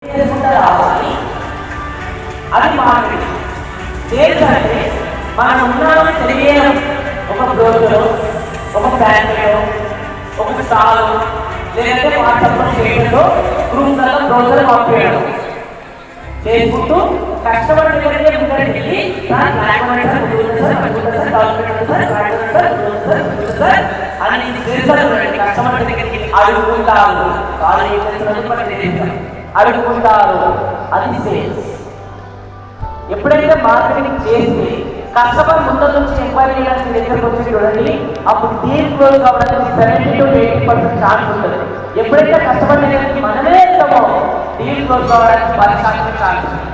రావాలి. అది మార్కెటింగ్. ఏంటంటే మనం ఉన్నామని తెలియడం, ఒక బ్రోకర్, ఒక బ్యాంకులో, ఒక స్టాల్, లేదంటే వాట్సాప్లో చేయడంలో గ్రూప్లలో బ్రోకర్ పంపించడం చేసుకుంటూ కస్టమర్ దగ్గరికి ముందరికి వెళ్ళి అని కస్టమర్ దగ్గరికి అడుగుకుంటారు. అడుగుకుంటారు. అది సేల్స్. ఎప్పుడైతే మార్కెటింగ్ చేస్తే కస్టమర్ ముందర నుంచి ఎంక్వైరీ చేయడానికి దగ్గరకు వచ్చి చూడండి, అప్పుడు డీల్ క్లోజ్ కావడానికి 70 to 80% ఛాన్స్ ఉంటుంది. ఎప్పుడైతే కస్టమర్ దగ్గరికి మనమే వెళ్తామో డీల్ క్లోజ్ కావడానికి 10% ఛాన్స్ ఉంటుంది.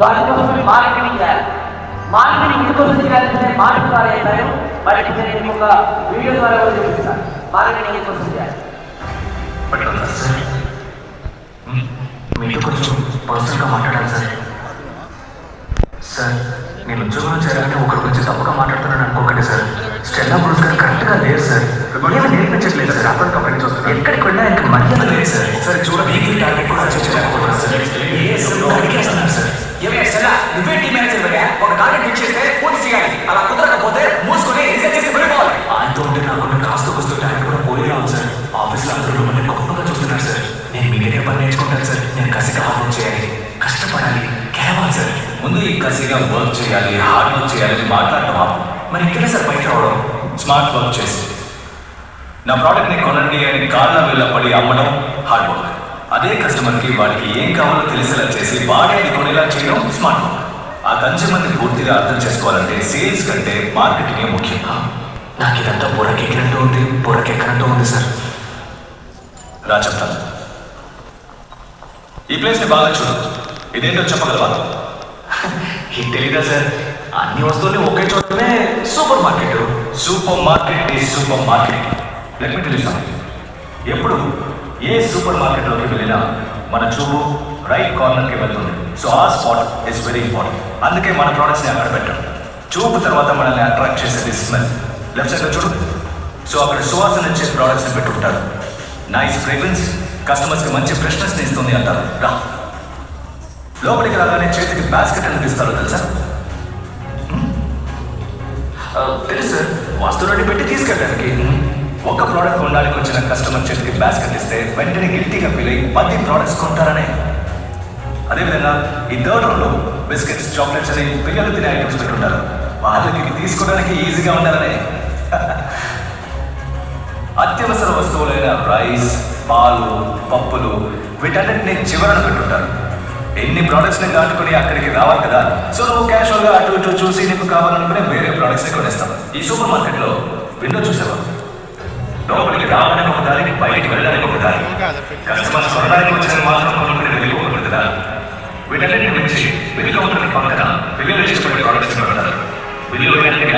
దానికోసం మార్కెటింగ్ చేయాలి. మార్కెటింగ్ ఎందుకోసం చేయాలంటే మార్కెట్ ద్వారా చేస్తారు. మరి నేను ఒక వీడియో ద్వారా కూడా చూపిస్తాను మార్కెటింగ్ ఎందుకోసం చేయాలి. మీతో కొంచెం పర్సనల్గా మాట్లాడాలి సార్. సార్, నేను ఉద్యోగంలో చేరాలని ఒకరి గురించి తప్పుగా మాట్లాడుతున్నాను అనుకోకండి సార్. స్టెల్లా బ్రూస్ గారు కరెక్ట్గా లేరు సార్. ఏమి నేర్పించట్లేదు సార్. అక్కడ కంపెనీ చూస్తాను, ఎక్కడికి వెళ్ళినా ఇంకా మర్యాద లేదు సార్. సార్ చూడ వీక్లీ టార్గెట్ కూడా అచీవ్ చేయలేకపోతున్నాను సార్. నువ్వే టీమ్ మేనేజర్ ఒక టార్గెట్ ఫిక్స్ చేస్తే పూర్తి చేయాలి. అలా కుదరకపోతే మూసుకొని రిజైన్ చేసి వెళ్ళిపోవాలి. ఆయనతో ఉంటే నాకు కాస్త కూస్తూ టార్గెట్ కూడా పోయేలా ఉంది సార్. ఆఫీస్లో అందరూ మిమ్మల్ని గొప్పగా చూస్తున్నారు సార్. నేను మీరే పని నేర్చుకుంటాను సార్. నేను కసిగా హార్డ్ చేయాలి, కష్టపడాలి, కేవాలి సార్. ముందు ఈ కసిగా వర్క్ చేయాలి, హార్డ్ వర్క్ చేయాలని మాట్లాడటమా? మరి ఇంకేనా సార్ బయట రావడం? స్మార్ట్ వర్క్ చేసి నా ప్రోడక్ట్ని కొనండి అని కాళ్ళ వేళ్ళ పడి అమ్మడం హార్డ్ వర్క్. అదే కస్టమర్కి వాడికి ఏం కావాలో తెలిసేలా చేసి వాడే అది కొనేలా చేయడం స్మార్ట్ వర్క్. ఆ కన్స్యూమర్ని పూర్తిగా అర్థం చేసుకోవాలంటే సేల్స్ కంటే మార్కెటింగే ముఖ్యం. నాకు ఇదంతా బుర్రకెక్కినట్టు ఉంది, బుర్రకెక్కనట్టు ఉంది సార్. రా చెప్తాను. ఈ ప్లేస్ని బాగా చూడు. ఇదేంటో చెప్పగలవా? ఇది తెలీదా సార్? అన్ని వస్తువులు ఒకే చోటనే super market. Super market is super market. Let me tell you something. ఎప్పుడు ఏ సూపర్ మార్కెట్లోకి వెళ్ళినా మన చూపు రైట్ కార్నర్కి వెళ్తుంది. సో ఆ స్పాట్ ఇస్ వెరీ ఇంపార్టెంట్. అందుకే మన ప్రోడక్ట్స్ని అక్కడ పెట్టడం. చూపు తర్వాత మనల్ని అట్రాక్ట్ చేసేది స్మెల్. లెఫ్ట్ సైడ్లో చూడు. సో అక్కడ సువాసన ఇచ్చే ప్రోడక్ట్స్ని పెట్టుకుంటారు. నైస్ ఫ్రేగ్రెన్స్ కస్టమర్స్కి మంచి ఫ్రెష్నెస్ని ఇస్తుంది అంటారు. రా, లోపలికి రాగానే చేతికి బాస్కెట్ అని ఇస్తారో తెలుసా? తెలుసు సార్. వస్తువులని పెట్టి తీసుకెళ్ళడానికి. ఒక ప్రోడక్ట్ కొనడానికి వచ్చిన కస్టమర్ చేతికి బాస్కెట్ ఇస్తే వెంటనే గిల్టీగా ఫీల్ అయ్యి 10 ప్రోడక్ట్స్ కొంటారనే. అదేవిధంగా ఈ థర్డ్ రోలో బిస్కెట్స్, చాక్లెట్స్ అని పిల్లలు తినే ఐటమ్స్ పెట్టుంటారు. వాళ్ళకి తీసుకోవడానికి ఈజీగా ఉండాలనే. అత్యవసర వస్తువులైన రైస్, పాలు, పప్పులు వీటన్నిటిని చివరన పెట్టుంటారు. ఎన్ని ప్రోడక్ట్స్ని దాటుకుని అక్కడికి రావాలి కదా. సో నువ్వు క్యాషువల్గా అటు ఇటు చూసి నీకు కావాలనుకునే వేరే ప్రోడక్ట్స్ని కొనేస్తావు. ఈ సూపర్ మార్కెట్లో విండో చూసావా? లోపలికి రావడానికి ఒక దారి, బయటికి వెళ్ళడానికి ఒక దారి. కస్టమర్స్ కొనడానికి వచ్చిన మాత్రం కొనుక్కునే వెళ్ళిపోకూడదు కదా. వీటన్నిటిని మించి బిల్ కౌంటర్ పక్కన పిల్లలు చేసి ప్రోడక్ట్స్ పెడతారు. బిల్లు వేయడానికి